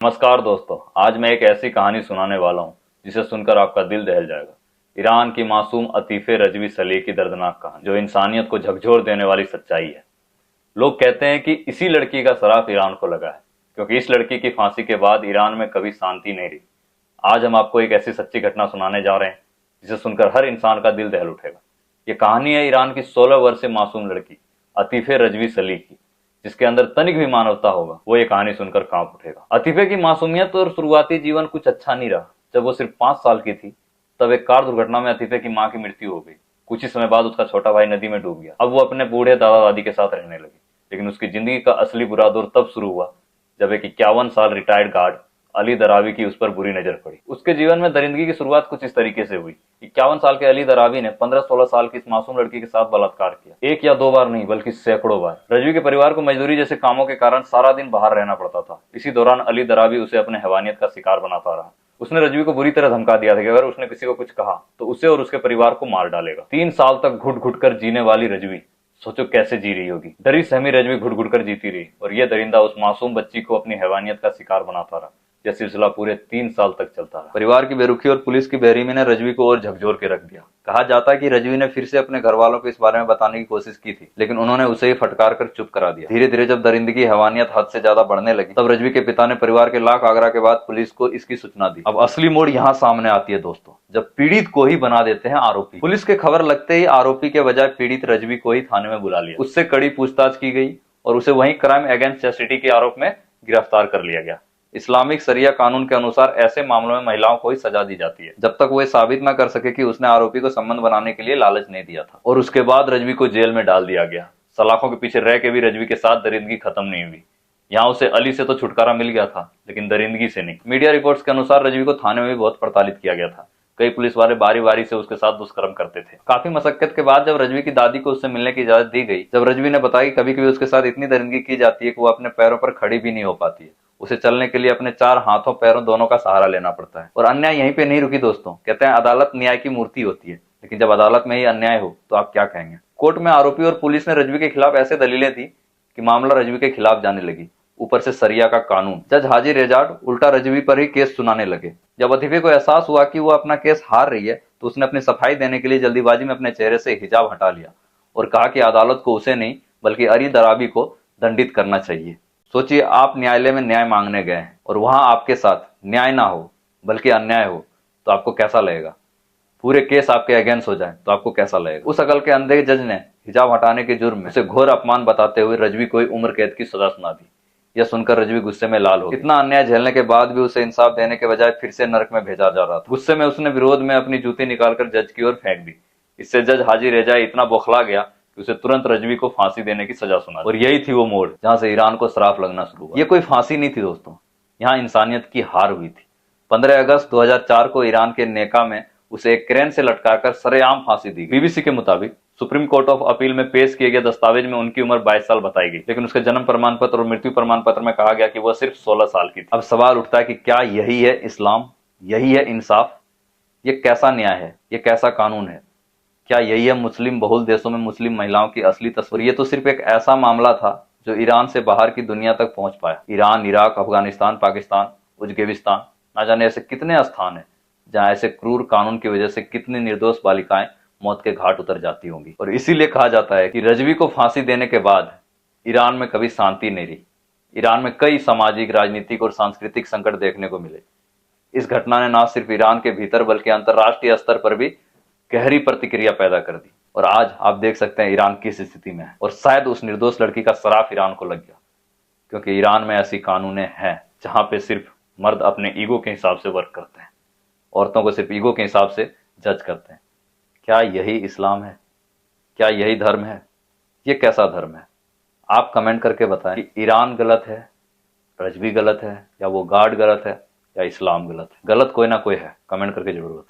नमस्कार दोस्तों, आज मैं एक ऐसी कहानी सुनाने वाला हूं जिसे सुनकर आपका दिल दहल जाएगा। ईरान की मासूम अतीफे रजवी सलीह की दर्दनाक कहानी, जो इंसानियत को झकझोर देने वाली सच्चाई है। लोग कहते हैं कि इसी लड़की का सराफ ईरान को लगा है, क्योंकि इस लड़की की फांसी के बाद ईरान में कभी शांति नहीं रही। आज हम आपको एक ऐसी सच्ची घटना सुनाने जा रहे हैं जिसे सुनकर हर इंसान का दिल दहल उठेगा। ये कहानी है ईरान की 16 वर्षीय मासूम लड़की अतीफे रजवी सलीह की, जिसके अंदर तनिक भी मानवता होगा वो ये कहानी सुनकर कांप उठेगा। अतीफे की मासूमियत और शुरुआती जीवन कुछ अच्छा नहीं रहा। जब वो सिर्फ 5 साल की थी, तब एक कार दुर्घटना में अतीफे की मां की मृत्यु हो गई। कुछ ही समय बाद उसका छोटा भाई नदी में डूब गया। अब वो अपने बूढ़े दादा दादी के साथ रहने लगी। लेकिन उसकी जिंदगी का असली बुरा दौर तब शुरू हुआ जब एक 51 साल रिटायर्ड गार्ड अली दरावी की उस पर बुरी नजर पड़ी। उसके जीवन में दरिंदगी की शुरुआत कुछ इस तरीके से हुई। 51 साल के अली दरावी ने 15-16 साल की इस मासूम लड़की के साथ बलात्कार किया। एक या दो बार नहीं, बल्कि सैकड़ों बार। रजवी के परिवार को मजदूरी जैसे कामों के कारण सारा दिन बाहर रहना पड़ता था। इसी दौरान अली दरावी उसे अपने हैवानियत का शिकार बनाता रहा। उसने रजवी को बुरी तरह धमका दिया था कि अगर उसने किसी को कुछ कहा तो उसे और उसके परिवार को मार डालेगा। 3 साल तक घुट घुट कर जीने वाली रजवी सोचो कैसे जी रही होगी। डरी सहमी रजवी घुट घुट कर जीती रही, और यह दरिंदा उस मासूम बच्ची को अपनी हैवानियत का शिकार बनाता रहा। यह सिलसिला पूरे 3 साल तक चलता रहा। परिवार की बेरुखी और पुलिस की बेरहमी ने रजवी को और झकझोर के रख दिया। कहा जाता है कि रजवी ने फिर से अपने घर वालों को इस बारे में बताने की कोशिश की थी, लेकिन उन्होंने उसे ही फटकार कर चुप करा दिया। धीरे धीरे जब दरिंदगी हैवानियत हद से ज्यादा बढ़ने लगी, तब रजवी के पिता ने परिवार के लाख आग्रह के बाद पुलिस को इसकी सूचना दी। अब असली मोड़ यहाँ सामने आती है दोस्तों, जब पीड़ित को ही बना देते हैं आरोपी। पुलिस के खबर लगते ही आरोपी के बजाय पीड़ित रजवी को ही थाने में बुला लिया। उससे कड़ी पूछताछ की गई और उसे वहीं क्राइम अगेंस्ट चैस्टिटी के आरोप में गिरफ्तार कर लिया गया। इस्लामिक शरिया कानून के अनुसार ऐसे मामलों में महिलाओं को ही सजा दी जाती है, जब तक वो साबित न कर सके कि उसने आरोपी को संबंध बनाने के लिए लालच नहीं दिया था। और उसके बाद रजवी को जेल में डाल दिया गया। सलाखों के पीछे रह के भी रजवी के साथ दरिंदगी खत्म नहीं हुई। यहाँ उसे अली से तो छुटकारा मिल गया था, लेकिन दरिंदगी से नहीं। मीडिया रिपोर्ट्स के अनुसार रजवी को थाने में भी बहुत प्रताड़ित किया गया था। कई पुलिस वाले बारी बारी से उसके साथ दुष्कर्म करते थे। काफी मशक्कत के बाद जब रजवी की दादी को उससे मिलने की इजाजत दी गई, जब रजवी ने बताया कि कभी कभी उसके साथ इतनी दरिंदगी की जाती है कि वो अपने पैरों पर खड़ी भी नहीं हो पाती है। उसे चलने के लिए अपने 4 हाथों पैरों दोनों का सहारा लेना पड़ता है। और अन्याय यहीं पे नहीं रुकी दोस्तों। कहते हैं अदालत न्याय की मूर्ति होती है, लेकिन जब अदालत में ही अन्याय हो तो आप क्या कहेंगे। कोर्ट में आरोपी और पुलिस ने रजवी के खिलाफ ऐसे दलीलें दी कि मामला रजवी के खिलाफ जाने लगी। ऊपर से सरिया का कानून। जज हाजी रेजाड उल्टा रजवी पर ही केस सुनाने लगे। जब अतीफे को एहसास हुआ कि वो अपना केस हार रही है, तो उसने अपनी सफाई देने के लिए जल्दीबाजी में अपने चेहरे से हिजाब हटा लिया और कहा कि अदालत को उसे नहीं, बल्कि अली दरावी को दंडित करना चाहिए। सोचिए, आप न्यायालय में न्याय मांगने गए हैं और वहां आपके साथ न्याय ना हो बल्कि अन्याय हो, तो आपको कैसा लगेगा। पूरे केस आपके अगेंस्ट हो जाए तो आपको कैसा लगेगा। उस अकल के अंधे जज ने हिजाब हटाने के जुर्म में उसे घोर अपमान बताते हुए रजवी को उम्र कैद की सजा सुना दी। यह सुनकर रजवी गुस्से में लाल हो गई। इतना अन्याय झेलने के बाद भी उसे इंसाफ देने के बजाय फिर से नरक में भेजा जा रहा था। गुस्से में उसने विरोध में अपनी जूती निकालकर जज की ओर फेंक दी। इससे जज हाजी रेजाई इतना बौखला गया कि उसे तुरंत रजवी को फांसी देने की सजा सुना दी। और यही थी वो मोड़ जहां से ईरान को श्राप लगना शुरू हुआ। यह कोई फांसी नहीं थी दोस्तों, यहाँ इंसानियत की हार हुई थी। 15 अगस्त 2004 को ईरान के नेका में उसे एक क्रेन से लटकाकर सरेआम फांसी दी गई। बीबीसी के मुताबिक सुप्रीम कोर्ट ऑफ अपील में पेश किए गए दस्तावेज में उनकी उम्र 22 साल बताई गई, लेकिन उसके जन्म प्रमाण पत्र और मृत्यु प्रमाण पत्र में कहा गया कि वह सिर्फ 16 साल की थी। अब सवाल उठता है कि क्या यही है इस्लाम, यही है इंसाफ। ये कैसा न्याय है, ये कैसा कानून है। क्या यही है मुस्लिम बहुल देशों में मुस्लिम महिलाओं की असली तस्वीर। ये तो सिर्फ एक ऐसा मामला था जो ईरान से बाहर की दुनिया तक पहुंच पाया। Iran, Iraq, Afghanistan, Pakistan, Uzbekistan, ना जाने ऐसे कितने स्थान है जहां ऐसे क्रूर कानून की वजह से कितनी निर्दोष बालिकाएं मौत के घाट उतर जाती होंगी। और इसीलिए कहा जाता है कि रजवी को फांसी देने के बाद ईरान में कभी शांति नहीं रही। ईरान में कई सामाजिक, राजनीतिक और सांस्कृतिक संकट देखने को मिले। इस घटना ने न सिर्फ ईरान के भीतर बल्कि अंतर्राष्ट्रीय स्तर पर भी गहरी प्रतिक्रिया पैदा कर दी। और आज आप देख सकते हैं ईरान किस स्थिति में है। और शायद उस निर्दोष लड़की का श्राप ईरान को लग गया, क्योंकि ईरान में ऐसी कानूनें हैं जहां पे सिर्फ मर्द अपने ईगो के हिसाब से वर्क करते हैं, औरतों को सिर्फ ईगो के हिसाब से जज करते हैं। क्या यही इस्लाम है? क्या यही धर्म है? ये कैसा धर्म है? आप कमेंट करके बताएं कि ईरान गलत है, रजवी गलत है, या वो गार्ड गलत है, या इस्लाम गलत है। गलत कोई ना कोई है, कमेंट करके जरूर बताएं।